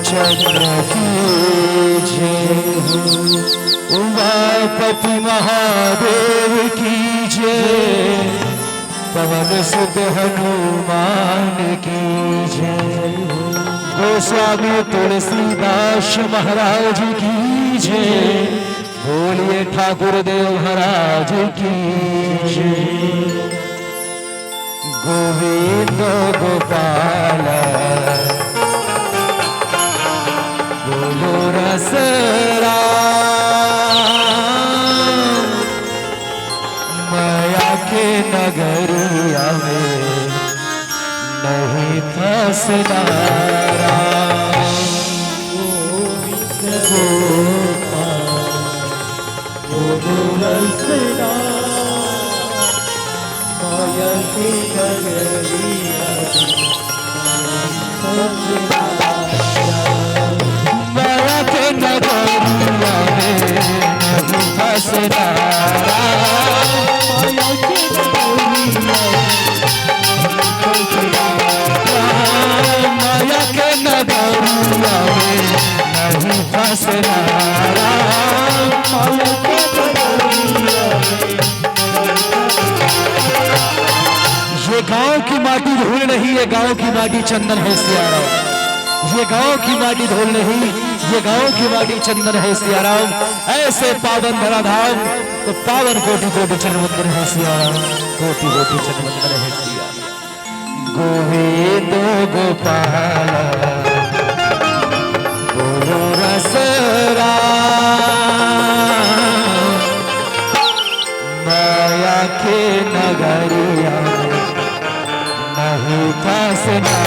चंद्र की जय, उमापति महादेव की जय, पवन सुत हनुमान की जय, गोस्वामी तुलसीदास महाराज की जय, बोलिए ठाकुर देव महाराज की जय। गोविंद गोपाल बोलो रसराम, माया के नगरिया में नहीं फंसना राम। बोलो रसराम, माया के नगरिया फंसना माया के नगरिया में नहीं फंसना। ये गांव की माटी धूल नहीं, ये गांव की माटी चंदन है सियाराम। ये गांव की माटी धूल नहीं, ये गांव की माटी चंदन है सियाराम। ऐसे पावन धरा धाम तो पावन कोटि कोटि चंद्र है सियाराम, कोटि कोटि चंद्र है सियाराम। गोविंद गोपाल बोलो रसराम, माया के नगरिया नहीं फंसना।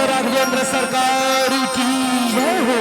राघवेंद्र सरकार की जय हो।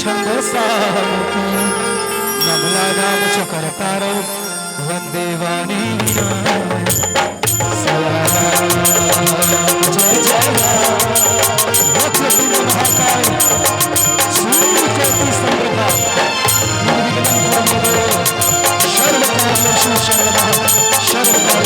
छंद साहू नमला नाम चकर तारो वंदे वाणी जय जय महाकाय सूर्यकोटि समप्रभा सर्वकार्येषु सर्वदा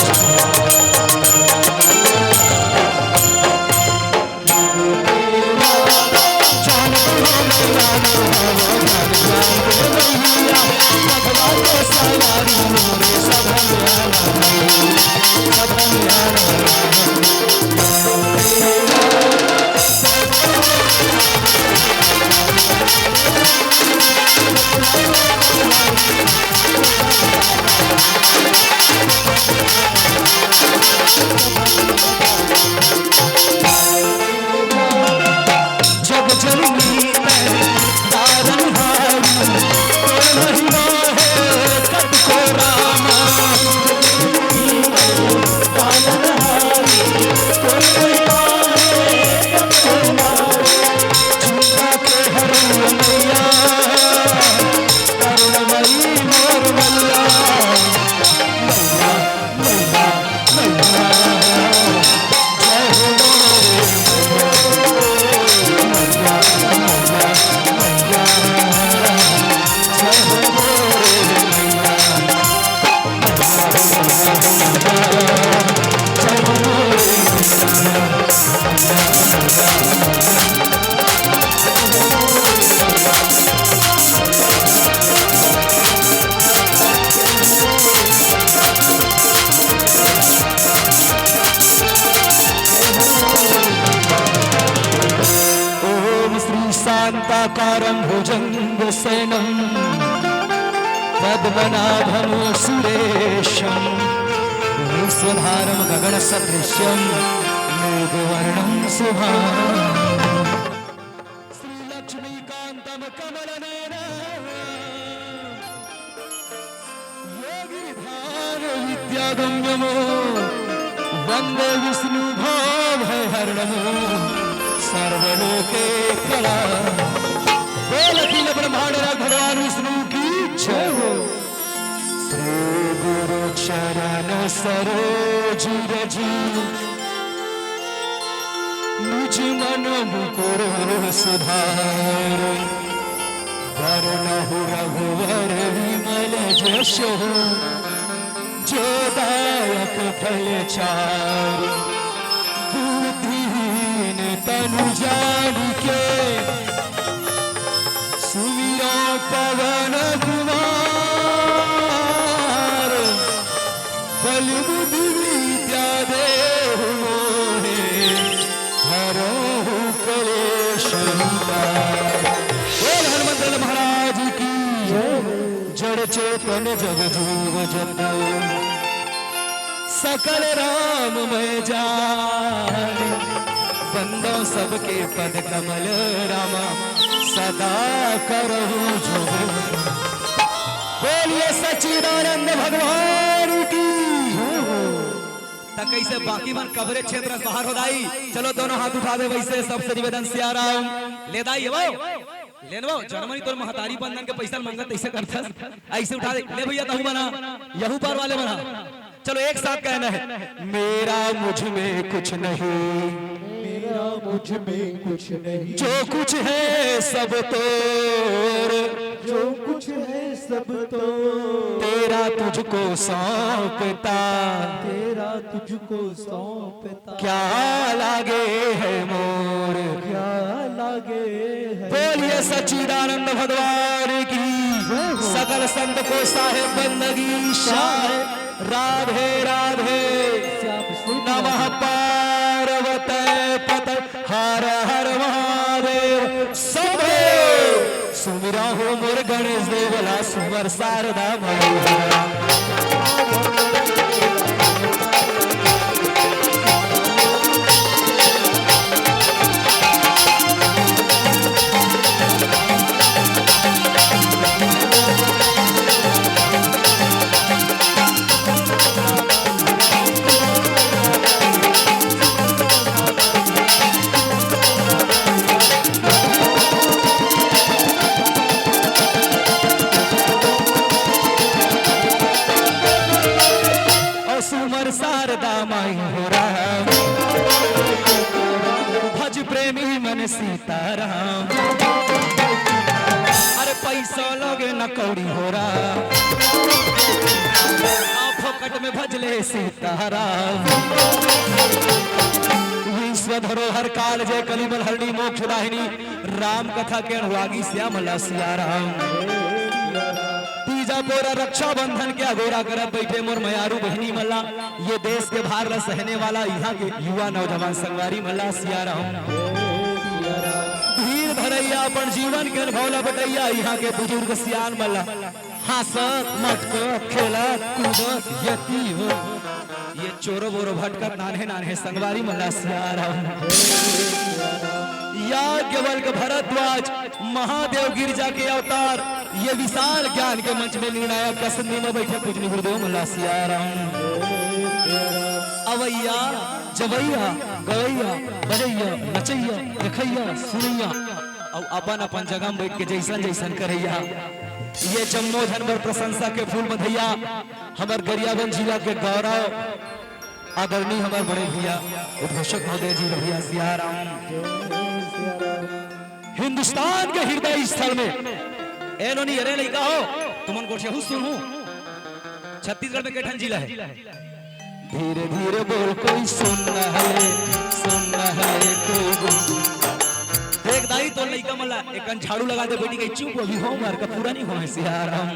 शान्ताकारं भुजङ्गसेनं पद्मनाभं सुरेशं विश्वधारं गगनसदृशं मेघवर्णं शुभांगं श्रीलक्ष्मीकान्तं कमलनयनं योगिधाम विद्यागम्यमो वन्दे विष्णुभावहरणमो सर्वलोके कला बोल अखिल ब्रह्मांड भगवान विष्णु की जय हो। श्री गुरु चरण सरोज रज मुझ मन मुकुर सुधार वरणहु रघुवर विमल जशो जो दायक फल चार तनु जान के सुमिरो पवन कुमार बल बुद्धि विद्या देहु मोहे हरहु कलेश बोल हनुमंत महाराज की जड़ चेतन जग जीव जतो सकल राम मैं जान बंदो सबके पद कमल रामा सदा करहु जो बोलिए सच्चिदानंद भगवान की। कैसे बाकी मन कब्रे क्षेत्र से बाहर हो दाई चलो दोनों हाथ उठा दे वैसे सबसे निवेदन सियाराम ले दाई वो लेनवो जर्मनी तोर महतारी बंधन के पैसा मांगत ऐसे करता ऐसे उठा दे ले भैया तहु बना यहू पार वाले बना चलो एक साथ कहना है मेरा मुझ में कुछ नहीं मुझ में कुछ नहीं जो कुछ है सब तोर जो कुछ है सब तो तेरा तुझको सौंपता तेरा तुझको सौंपता क्या लागे है मोर क्या लागे है बोलिए सच्चिदानंद भगवान की सकल संत को साहेब बंदगी शाह राधे राधे नमः पार्वते पते हर हर महादेव सबे सुमिरा हो मोर गणेश देवला सुवर शारदा मनोहरा न कौड़ी हो रहा, फोकट में भजले सीताराम। विश्व धरोहर काल जय कलिमल हरणी मोक्ष दाहिनी, राम कथा के अनुरागी श्यामला सियाराम। तीजा पोरा रक्षा बंधन के अगोरा करत बैठे मोर मयारू बहनी मल्ला, ये देश के भार ला सहने वाला यहाँ के युवा नौजवान संगवारी मल्ला सियाराम। धीर धरैया अपन जीवन के अनुभव ला बटैया, यहाँ के बुजुर्ग सियान मल्ला हंसत मटकत खेलत कूदत यतीम, ये चोरो बोरो भटकर नान्हे नान्हे संगवारी मल्ला सियाराम। याज्ञवल्क्य भरद्वाज महादेव गिरजा के अवतार, ये विशाल ज्ञान के मंच में निर्णायक कसनी में बैठे पूजनी गुरुदेव मल्ला सियाराम। अवैया जवैया गवैया बजैया नचैया देखैया सुनैया, और अपन अपन जगह में बैठ के जैसन जैसन करैया, ये जम्मो जनवर प्रशंसा के फूल बधैया। हमार गरियाबंद जिला के गौरव आदरणीय हमारे बड़े भैया उद्घोषक महोदय जी भैया सियाराम। हिंदुस्तान के हृदय स्थल में एनोनी अरे लइका हो तुमन को सुनू, छत्तीसगढ़ में केठन जिला है। धीरे धीरे बोल कोई सुनना है कोई देख दाई तो लइका मला एक झाड़ू लगा दे बेटी, कहीं चुप अभी हो मार का पूरा नहीं हुआ सियाराम।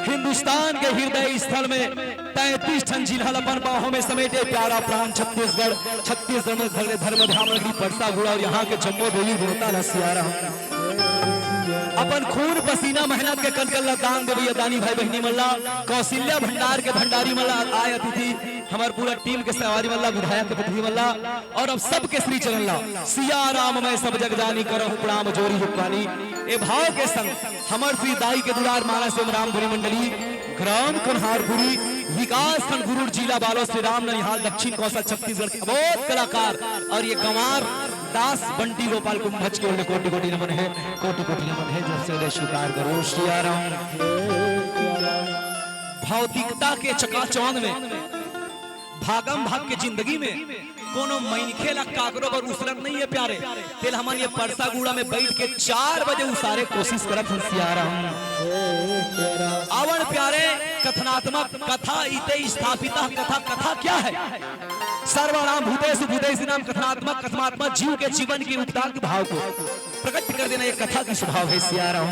हिंदुस्तान के हृदय स्थल में 33 ठन जिला अपन बाहों में समेटे प्यारा प्राण छत्तीसगढ़। छत्तीसगढ़ में धर्म धामनगरी परसा गुड़ा और यहाँ के जम्मू देवी देवता सियाराम। अपन खून पसीना मेहनत के कनकल दान देवी दानी भाई बहनी मल्ला, कौशल्या भंडार के भंडारी मल्ला आए अतिथि, हमार पूरा टीम के सहवारी मल्ला, विधायक के प्रतिनिधि मल्ला, और अब सबके श्री चरण ला सिया राम मैं सब जग जानी करहु प्रणाम जोरी हुक्कानी। ए भाव के संग हमार श्री दाई के दुलार मानस एवं रामपुरी मंडली ग्राम कन्हारपुरी विकास खंड गुरुड़ जिला बालो श्री राम ननिहाल दक्षिण कौशल छत्तीसगढ़ के अबोध कलाकार और ये गंवार दास बंटी गोपाल कुंभज के उल्टे कोटि कोटि नमन है, कोटि कोटि नमन है। जब से स्वीकार करो सियाराम। भौतिकता के चकाचौंध में भागम भाग के जिंदगी में कोनो मैनखे ला कागरो पर उसरत नहीं है प्यारे, तेल हमन ये परसा गुड़ा में बैठ के 4 बजे उसारे कोशिश करत हन सियाराम। आवन प्यारे कथनात्मक कथा इते स्थापिता कथा, कथा क्या है? सर्वनाम भूतेषु भूतेषु नाम कथनात्मक, कथनात्मक जीव के जीवन के उक्तांत भाव को प्रकट कर देना, एक कथा की स्वभाव है सियाराम।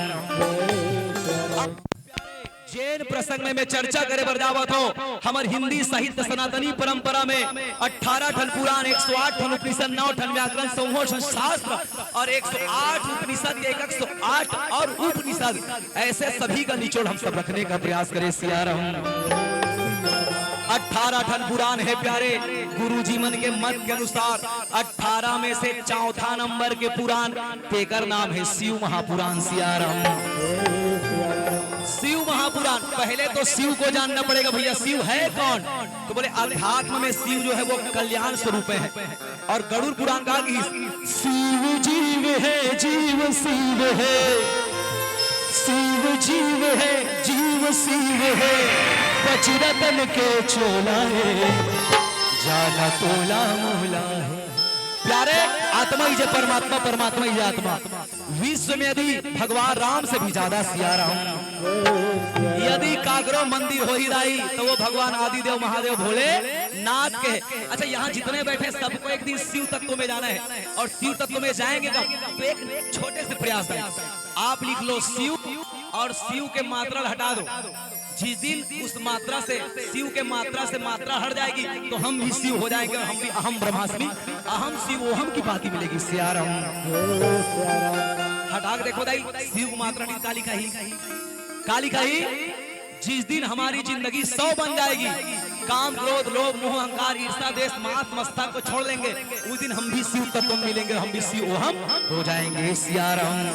जैन प्रसंग में मैं चर्चा करे बरदावत हो, हमार हिंदी साहित्य सनातनी परंपरा में 18 ठन पुराण, 108 ठन उपनिषद, 9 ठन व्याकरण, 100 ठन शास्त्र और 108 उपनिषद के 108 और उपनिषद, ऐसे सभी का निचोड़ हम सब रखने का प्रयास करें सियाराम। 18 ठन पुराण है प्यारे, गुरु जी मन के मत के अनुसार 18 में से चौथा नंबर के पुराण तेकर नाम है शिव महापुराण सियाराम। शिव महापुराण, पहले तो शिव को जानना पड़ेगा भैया, शिव है कौन? तो बोले अध्यात्म में शिव जो है वो कल्याण स्वरूप है, और गरुड़ पुराण कहा कि शिव जीव है जीव शिव है, शिव जीव है जीव शिव है, पचरतन के चोला है जाना तोला मोला है। प्यारे आत्मा ही जे परमात्मा, परमात्मा ही आत्मा। विश्व में यदि भगवान राम से भी ज्यादा सियाराम, यदि कागरो मंदिर हो ही रही तो वो भगवान आदिदेव महादेव भोले नाथ के। अच्छा यहाँ जितने बैठे सबको एक दिन शिव तत्व में जाना है, और शिव तत्व में जाएंगे तो एक छोटे से प्रयास है, आप लिख लो शिव और शिव के मात्रा हटा दो। जिस दिन उस मात्रा से शिव के मात्रा से मात्रा हट जाएगी तो हम भी शिव हो जाएंगे, हम भी अहम ब्रह्मास्मि अहम शिव ओहम की बात ही मिलेगी सियाराम। हटा के देखो दाई, शिव मात्रा नहीं काली का ही। जिस दिन हमारी जिंदगी 100 बन जाएगी, काम क्रोध लोभ मोह अहंकार ईर्ष्या देश मास मस्ता को छोड़ लेंगे, उस दिन हम भी शिव तत्व मिलेंगे, हम भी शिव ओहम हो जाएंगे सियाराम।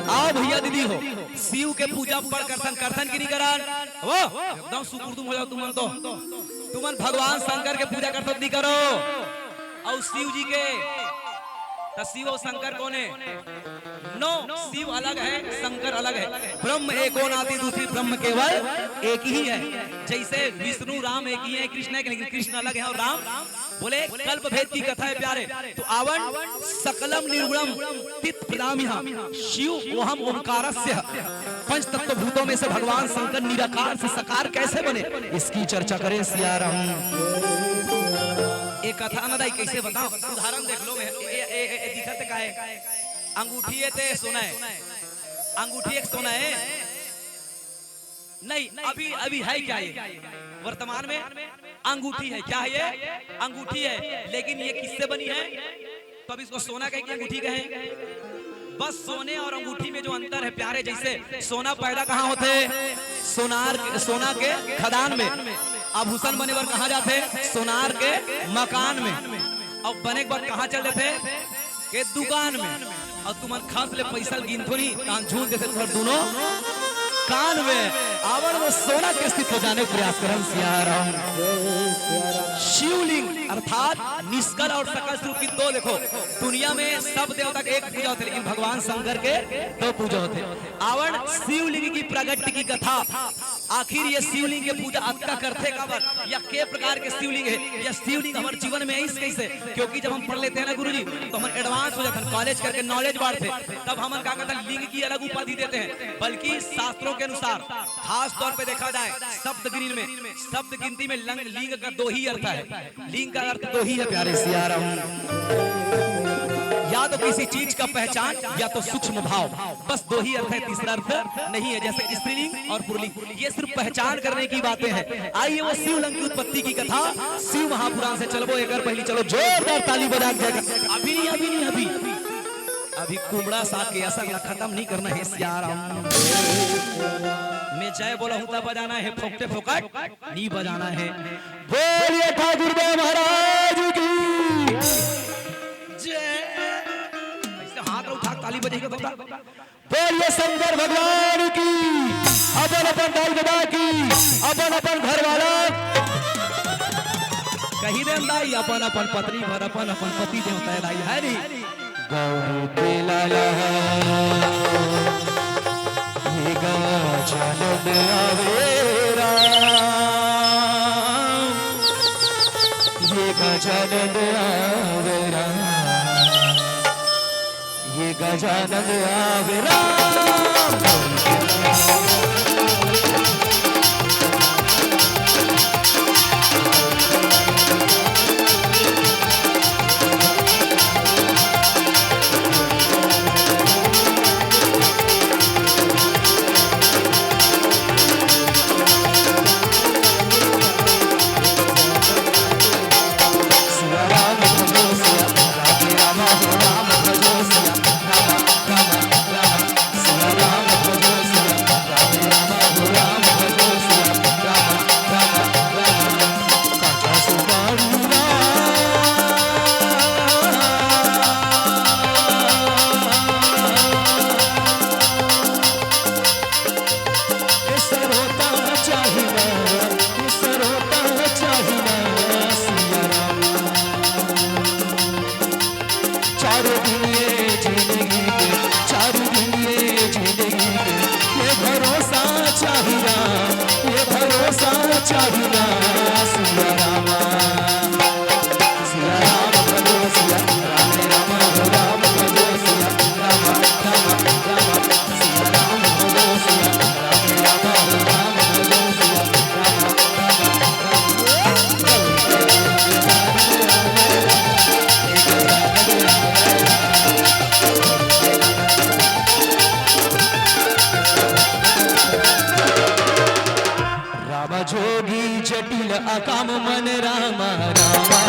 आओ भैया दीदी हो, शिव के पूजा पर करथन की नहीं करान वो एकदम सुकुर्दुम हो जाओ तुमन भगवान शंकर के पूजा करते नहीं करो, और शिव जी के तो शिव और शंकर कौन है? नो, शिव अलग है शंकर अलग है, ब्रह्म एक और नाती दूसरी ब्रह्म केवल एक ही है। जैसे विष्णु राम एक ही है, कृष्ण है, लेकिन कृष्ण अलग है और राम बोले कल्प भेद की कथा है प्यारे। तो आवन सकलम निर्गुणम तित प्रदाम्यः शिव वहम ओंकारस्य, पंच तत्व भूतों में से भगवान शंकर निराकार से साकार कैसे बने, इसकी चर्चा करें सिया राम। एक कथा ना दाई कैसे बताओ, उदाहरण देख लो। दिखत का है अंगूठी है ते सोना है, अंगूठी एक सोना है नहीं, अभी है क्या ये वर्तमान में अंगूठी है, क्या है ये अंगूठी है, लेकिन ये किससे बनी है, तो अब इसको सोना कहें कि अंगूठी कहें। बस सोने और अंगूठी में जो अंतर है प्यारे, जैसे सोना पैदा कहाँ होते, सोना के खदान में, आभूषण बने पर कहाँ जाते, सोनार के मकान में, और बने के बाद कहाँ चल जाते के दुकान में, और तुम्हारे खास ले पैसा गिन थोड़ी झूठ देते तुम्हारे दोनों कान में। आवर वो सोना के अस्तित्व जाने प्रयास करम सिया राम। शिवलिंग अर्थात निष्कल और सकल स्वरूप की दो, देखो दुनिया में सब देवता के एक पूजा होते, लेकिन भगवान शंकर के दो पूजा होते। आवण शिवलिंग की प्रगति की कथा, आखिर ये शिवलिंग की पूजा आपका करते काबर, या के प्रकार के शिवलिंग है, या शिवलिंग हमारे जीवन में इस कैसे, क्योंकि जब हम पढ़ लेते हैं ना गुरुजी तो हम एडवांस हो जाते हैं, कॉलेज करके नॉलेज बढ़ते, तब हम क्या कहते हैं लिंग की अलग उपाधि देते हैं, बल्कि शास्त्रों के अनुसार खास तौर पे देखा जाए शब्द गिनती में लिंग का दो ही अर्थ है, लिंग का अर्थ दो ही है प्यारे सिया राम। या तो किसी चीज का पहचान या तो सूक्ष्म भाव, बस दो ही अर्थ है, तीसरा अर्थ नहीं है। जैसे स्त्रीलिंग और पुल्लिंग, ये सिर्फ पहचान करने की बातें हैं। आइए वो शिवलिंग की उत्पत्ति की कथा शिव महापुराण से चलो, एक बार पहले चलो जोरदार ताली बजा के। अभी कुमड़ा सा के असर खत्म नहीं करना है सिया राम। मैं जय बोला हूं तब बजाना है, फोकटे फोकट नहीं बजाना है। बोलिए ठाकुर देव महाराज की जय। ऐसे हाथ उठा ताली बजेगा तो बोलिए शंकर भगवान की, अपन अपन दाई दादा की, अपन अपन घर वाला कही दे दाई, अपन अपन पत्नी भर अपन अपन पति देवता है दाई, है नी गौरी के लाला ये गजानन आवेरा, ये गजानन आवेरा, ये गजानन आवेरा। जोगी जटिल अकाम मन रामा रामा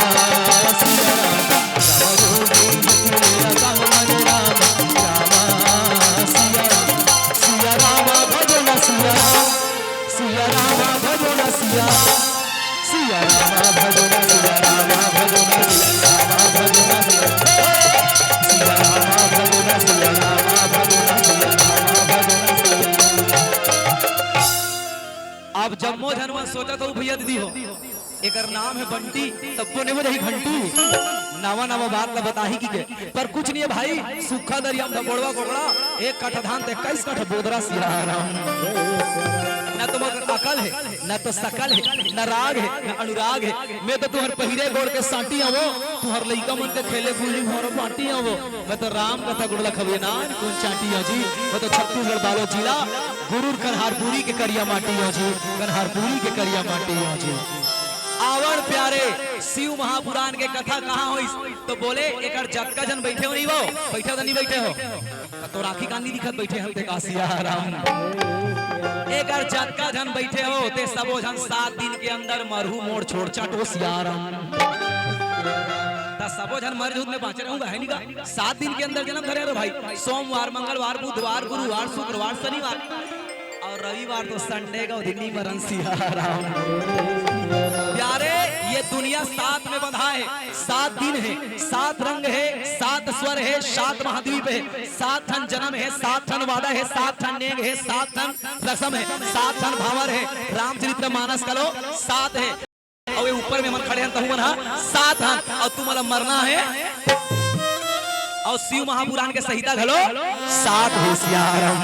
सिया रामा, जोगी जटिल अकाम मन रामा रामा सिया रामा, सिया रामा भजन सिया, सिया रामा भजन सिया, सिया रामा भजन सिया, रामा भजन सिया, रामा भजन सिया, सिया रामा भजन सिया, रामा भजन सिया, रामा भजन सिया। अब जम्मो धनवन सोचा तो भैया दीदी हो, एक नाम है बंटी, तब तो नहीं बजाई घंटी, नवा नवा बात ला बता ही की के पर कुछ नहीं है भाई सूखा दरिया में गोड़वा गोगड़ा एक कठ धान ते 21 कठ बोदरा सिया राम न तो अकल है न तो सकल है न राग है न अनुराग है मैं तो तुहर पहिरे गोड़ के साटी आवो तुहर लइका मन के खेले गुली भर बाटी आवो मैं तो राम कथा गुड़ला खबे ना कौन चाटी हो जी मैं तो छत्तीसगढ़ बालो जिला गुरुर कन्हारपुरी के करिया माटी हो जी कन्हारपुरी के करिया माटी हो जी आवड़ प्यारे शिव महापुराण के कथा कहाँ हो तो बोले एक जटका जन बैठे हो नहीं वो बैठे तो नहीं बैठे हो तो राखी गांधी दिखत बैठे हम ते कासिया राम एक जटका जन बैठे हो ते सबो जन 7 दिन के अंदर मरहू मोड़ छोड़ चाटो सिया राम सबो जन मर में बाँचे रहूंगा है नहीं का 7 दिन के अंदर जन्म धरे भाई सोमवार मंगलवार बुधवार गुरुवार शुक्रवार शनिवार और रविवार तो संडे का दिल्ली मरण सिया राम प्यारे ये दुनिया 7 में बंधा है 7 दिन है 7 रंग है 7 स्वर है 7 महाद्वीप है 7 ठन जन्म है 7 ठन वादा है 7 ठन नेग है 7 ठन रसम है 7 ठन भावर है रामचरित्र मानस कलो 7 है और ये ऊपर में मन खड़े हैं तहु मन 7 और तुम वाला मरना है और शिव महापुराण के संहिता घलो 7 है सिया राम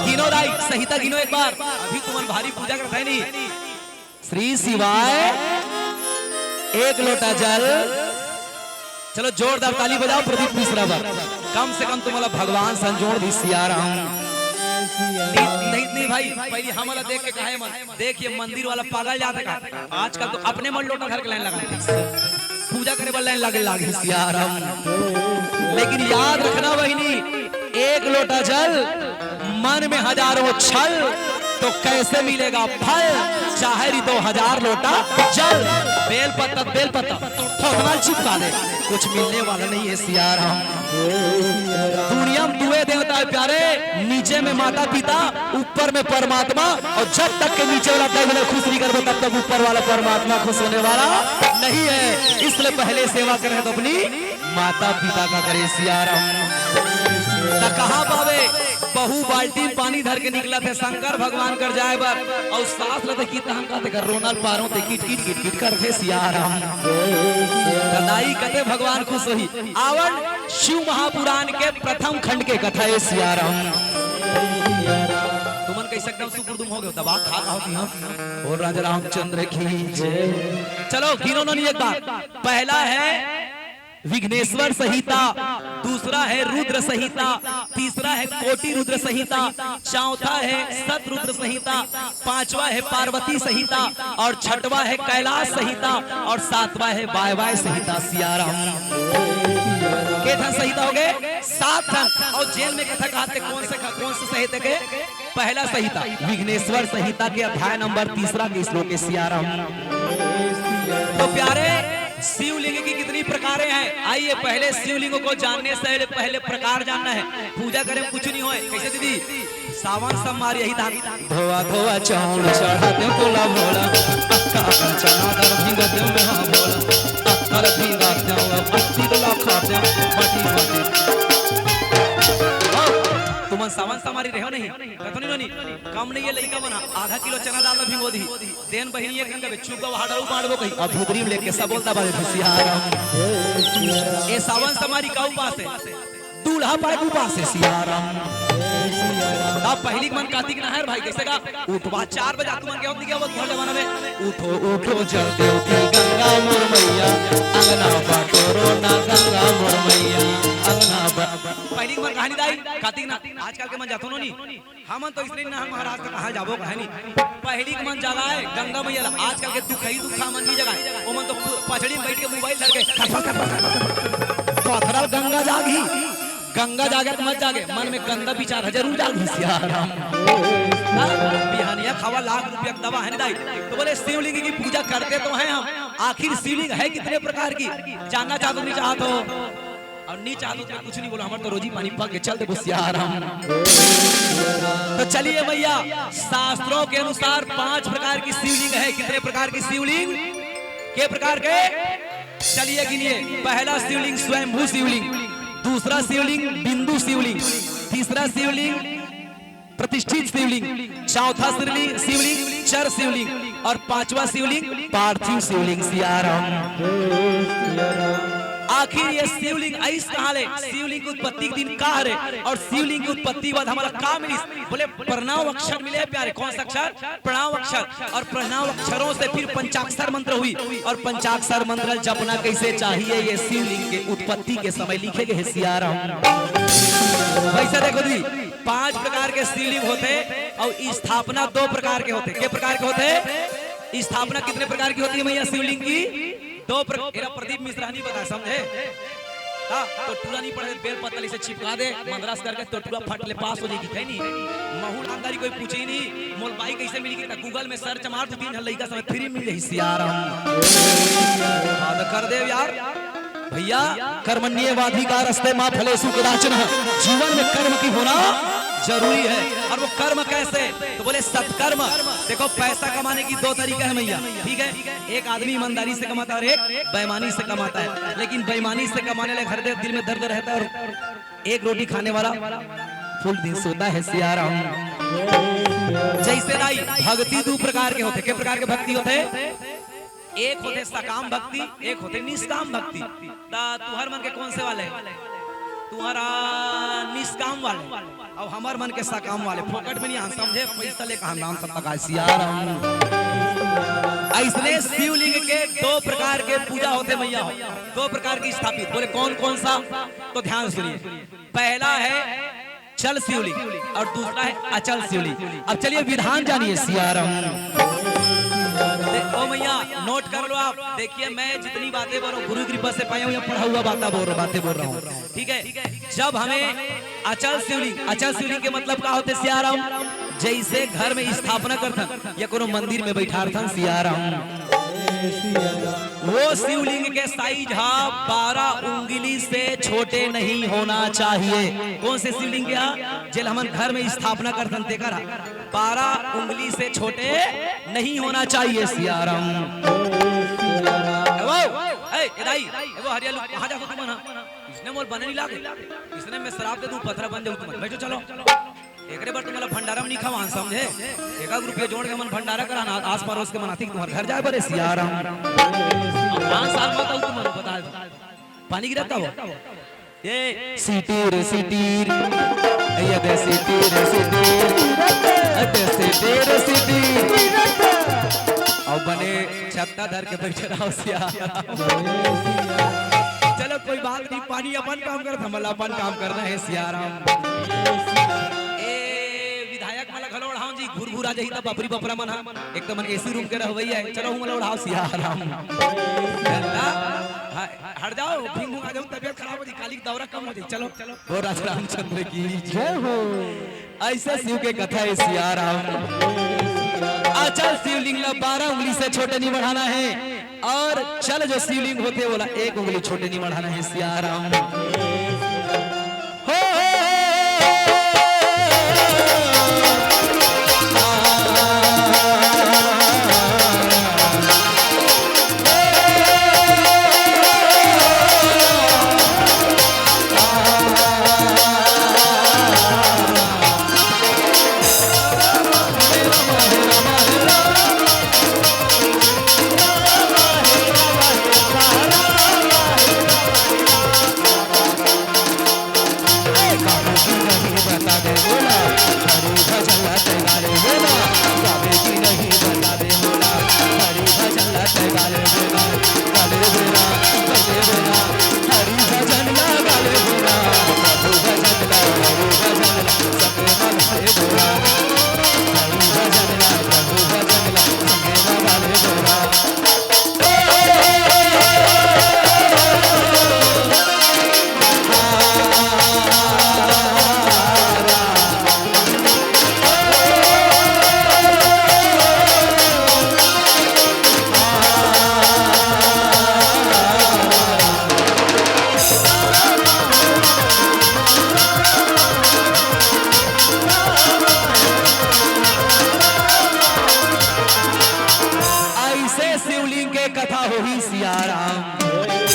गिनो राई संहिता गिनो एक बार अभी तुम भारी पूजा करते नहीं श्री शिवाय 1 लोटा जल चलो जोरदार ताली बजाओ प्रदीप मिश्रा पर कम से कम तुम्हारा भगवान संजोड़ दी सिया राम नहीं भाई पहले हमारा देख के कहे मन देखिए मंदिर वाला पागल जाते का आजकल तो अपने मन लोटा घर के लाइन लगा पूजा करे वाला लाइन लगे लागे सिया राम लेकिन याद रखना बहिनी 1 लोटा जल मन में हजारों छल तो कैसे मिलेगा फल चाहे 2000 लोटा जल बेल पत्ता ठोकना चिपका दे कुछ मिलने वाला नहीं है सिया राम दुनिया में 2 देवता है प्यारे नीचे में माता पिता ऊपर में परमात्मा और जब तक के नीचे वाला देवता खुश नहीं करते तब तक ऊपर वाला परमात्मा खुश होने वाला नहीं है इसलिए पहले सेवा करें तो अपनी माता पिता का करे सिया राम कहा पावे बहु बाल्टी पानी धर के निकला थे शंकर भगवान कर जाए बर और सास लते की तहन कहते कर रोनल पारों ते कीट कीट कीट कीट करते सिया राम दाई कहते भगवान खुश होई आवण शिव महापुराण के प्रथम खंड के कथा है सिया राम तुमन कैसे एकदम सुकुर्दुम हो गए दबा खा होती हम और राजा रामचंद्र की जय चलो गिनो नहीं एक बार पहला है विघ्नेश्वर संहिता दूसरा है रुद्र संहिता तीसरा है कोटि रुद्र संहिता चौथा है सतरुद्र संहिता पांचवा है पार्वती संहिता और छठवा है कैलाश संहिता और सातवां है वायवाय संहिता सिया राम के धन संहिता हो गए 7 धन और जेल में कथा कहते कौन से संहिता के पहला संहिता विघ्नेश्वर संहिता के अध्याय नंबर 3 के श्लोक के सिया राम तो प्यारे शिवलिंग की कितनी प्रकारें हैं आइए पहले शिवलिंगों को जानने से पहले प्रकार जानना है पूजा करें कुछ नहीं होए कैसे दीदी सावन समार यही धान धोआ धोआ चावल चढ़ाते बोला भोला अक्का चना दर भीगते में हां बोला अक्का भीगते अत्ती तो खाते माटी माटी तुम सावन समारी रहो नहीं कतो नहीं कम नहीं है लइका बना आधा किलो चना दाल में भिगो दी देन बहिनी एक घंटा चुप का हाडरू मारबो कहीं अब भुदरी में लेके सब बोलता बाले सियाराम ए सावन समारी का उपास है दूल्हा पाए उपास है सियाराम अब पहली मन कार्तिक नहर भाई कैसे का उठवा 4 बजे तुमन के होती क्या वो घर जमाना में उठो उठो जल देवती गंगा मोर मैया अंगना बाटोरो ना गंगा मोर मैया अंगना पहली मन कहानी दाई कार्तिक ना आजकल के मन जातो नहीं हम तो इसलिए ना महाराज का कहां जाबो कहानी पहली मन जगह है गंगा मैया आजकल के दुख ही दुखा मन नहीं जगह वो मन तो पछड़ी में बैठ के मोबाइल धर के तो अथरल गंगा जागी गंगा जागे तो मत जागे मन में गंदा विचार जरूर जागी सियाराम बिहानिया खावा लाख रुपया दवा है दाई तो बोले शिवलिंग की पूजा करते तो हैं हम आखिर शिवलिंग है कितने प्रकार की जानना चाहते नहीं चाहते हो और नहीं चाहते तो कुछ नहीं बोलो हमारे तो रोजी पानी पक के चल दे सियाराम तो चलिए भैया शास्त्रों के अनुसार 5 प्रकार की शिवलिंग है कितने प्रकार की शिवलिंग के प्रकार के चलिए गिनिए पहला शिवलिंग स्वयंभू शिवलिंग दूसरा शिवलिंग बिंदु शिवलिंग तीसरा शिवलिंग प्रतिष्ठित शिवलिंग, चौथा शिवलिंग चर शिवलिंग और पांचवा शिवलिंग पार्थिव शिवलिंग। सिया राम। आखिर ये शिवलिंग ऐस कहाँ ले? शिवलिंग की उत्पत्ति के दिन कहाँ रे? और शिवलिंग की उत्पत्ति के बाद हमारा का मिली? बोले प्रणव अक्षर मिले प्यारे। कौन सा अक्षर? प्रणव अक्षर। और प्रणव अक्षरों से फिर पंचाक्षर मंत्र हुई और पंचाक्षर मंत्र जपना कैसे चाहिए ये शिवलिंग के उत्पत्ति के समय लिखे गए। सिया राम। वैसे देखो दी 5 प्रकार के शिवलिंग होते और स्थापना 2 प्रकार के होते। कितने प्रकार के होते? स्थापना कितने प्रकार की होती है भैया शिवलिंग की? 2 प्रकार। प्रदीप मिश्रा नहीं बता समझे? हाँ तो टूरा नहीं पड़े बेल पत्तल इसे चिपका दे मंदरास करके तो टूरा फट ले पास हो जाएगी। नहीं महू आमदारी कोई पूछे ही नहीं। मोल बाई कैसे मिलेगी? गूगल में सर्च मार तो 3 लड़का समय फ्री मिल जाए। सिया राम। कर दे यार भैया। कर्मण्येवाधिकारस्ते मा फलेषु कदाचन। जीवन में कर्म की होना जरूरी है। और वो कर्म कैसे? तो बोले सत्कर्म। देखो पैसा कमाने की 2 तरीका है भैया, ठीक है? एक आदमी ईमानदारी से कमाता है और एक बेईमानी से कमाता है। लेकिन बेईमानी से कमाने लगे हर दिल में दर्द रहता है और एक रोटी खाने वाला फुल दिन सोता है। सिया राम। जैसे नाई भक्ति 2 प्रकार के होते। कितने प्रकार के भक्ति होते? एक होते सकाम भक्ति, एक होते निष्काम भक्ति। तुहर मन के कौन से वाले? तुम्हारा निष्काम वाले और हमार मन के सकाम वाले। फोकट में नहीं हम समझे पैसा ले कहा नाम सब तक। सिया राम। ऐसे शिवलिंग के 2 प्रकार के पूजा होते भैया, 2 प्रकार की स्थापित। बोले कौन कौन सा? तो ध्यान सुनिए। पहला है चल शिवलिंग और दूसरा है अचल शिवलिंग। अब चलिए विधान जानिए। सिया राम। ओ भैया नोट कर लो आप। देखिए मैं जितनी बातें बोल रहा हूँ गुरु कृपा से पाया हूँ, पढ़ा हुआ बातें बोल रहा हूँ, ठीक है? जब हमें अचल शिवलिंग के मतलब क्या होते? सिया राम। जैसे घर में स्थापना करता या कोनो मंदिर में बैठा था। सिया राम। वो शिवलिंग के साइज 12 उंगली से छोटे नहीं होना चाहिए। कौन से शिवलिंग के जेल हम घर में स्थापना करते देखा 12 उंगली से छोटे नहीं होना चाहिए। सिया राम। वो हरियालू कहाँ जाओ तुम? इसने मोल बने नहीं लागे, इसने मैं शराब दे दूं पत्थर बन जाऊं तुम। बैठो चलो एक बार तुम्हारा भंडारा में नहीं खावा समझे? एक रुपया जोड़ के मन भंडारा कराना आस पड़ोस के मनाती तुम्हारे घर जाए बड़े। सिया राम। 5 साल बताओ तुम बता पानी गिरता हो ये सिटीर सिटीर ये दे सिटीर सिटीर दे सिटीर सिटीर। अब बने छत्ता धर के बैठे रहो। सिया। चलो कोई बात नहीं, पानी अपन काम कर, हम अपन काम करना है। सिया राम। घुरघुरा जही तब बपरी बपरा मन एकदम एसी रूम के रहवैया है। चलो हम उड़ाओ। सिया राम। हट जाओ फिर मुंह आ जाओ तबीयत खराब हो जाए काली दौरा कम हो जाए। चलो हो राजा रामचंद्र की जय हो। ऐसे शिव के कथा है। सिया राम। अचल शिवलिंग 12 उंगली से छोटे नहीं बढ़ाना है और चल जो शिवलिंग होते बोला 1 उंगली छोटे नहीं बढ़ाना है। सिया राम। कथा हो ही। सिया राम।